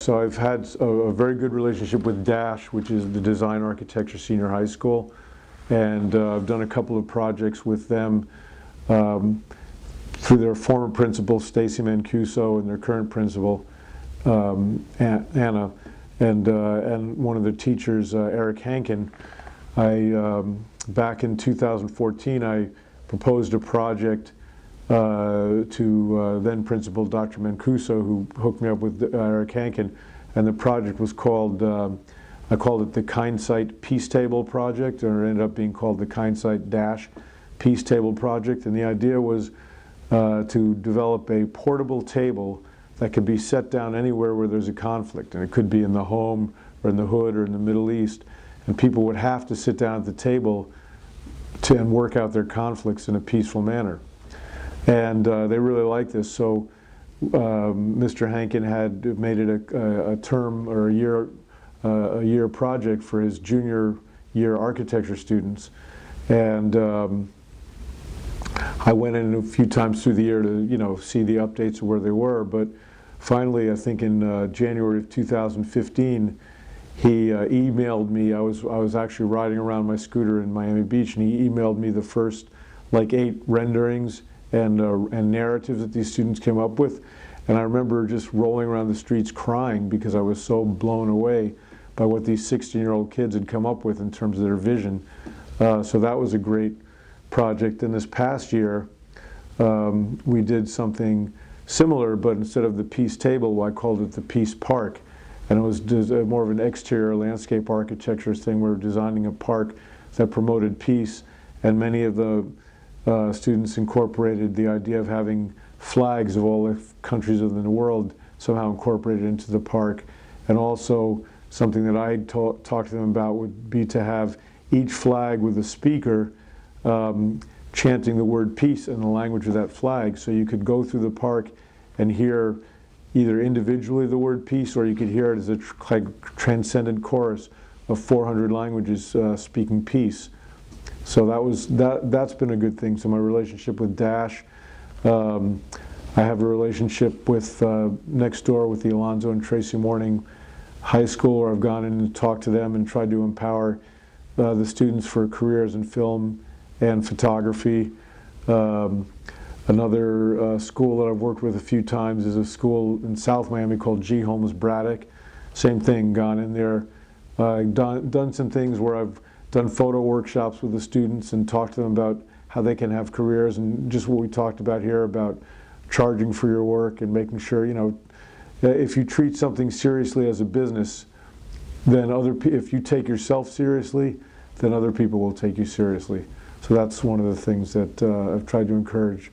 So I've had a very good relationship with DASH, which is the Design Architecture Senior High School, and I've done a couple of projects with them through their former principal, Stacy Mancuso, and their current principal, Anna, and one of the teachers, Eric Hankin. Back in 2014, I proposed a project to then principal Dr. Mancuso, who hooked me up with Eric Hankin, and the project was called, I called it the Kindsight Peace Table Project, or it ended up being called the Kindsight Dash Peace Table Project, and the idea was to develop a portable table that could be set down anywhere where there's a conflict, and it could be in the home or in the hood or in the Middle East, and people would have to sit down at the table and work out their conflicts in a peaceful manner. And they really liked this, so Mr. Hankin had made it a term or a year project for his junior year architecture students, and I went in a few times through the year to see the updates of where they were. But finally, I think in January of 2015, he emailed me. I was actually riding around my scooter in Miami Beach, and he emailed me the first like 8 renderings and narratives that these students came up with. And I remember just rolling around the streets crying because I was so blown away by what these 16-year-old kids had come up with in terms of their vision. So that was a great project. And this past year, we did something similar, but instead of the Peace Table, I called it the Peace Park. And it was more of an exterior landscape architecture thing. We were designing a park that promoted peace, and many of the students incorporated the idea of having flags of all the countries of the world somehow incorporated into the park. And also something that I talked to them about would be to have each flag with a speaker chanting the word peace in the language of that flag. So you could go through the park and hear either individually the word peace, or you could hear it as a transcendent chorus of 400 languages speaking peace. So that's been a good thing. So my relationship with DASH, I have a relationship with next door with the Alonzo and Tracy Morning High School, where I've gone in and talked to them and tried to empower the students for careers in film and photography. Another school that I've worked with a few times is a school in South Miami called G. Holmes Braddock. Same thing, gone in there, done some things where I've done photo workshops with the students and talked to them about how they can have careers, and just what we talked about here about charging for your work and making sure, if you treat something seriously as a business, then if you take yourself seriously, then other people will take you seriously. So that's one of the things that I've tried to encourage.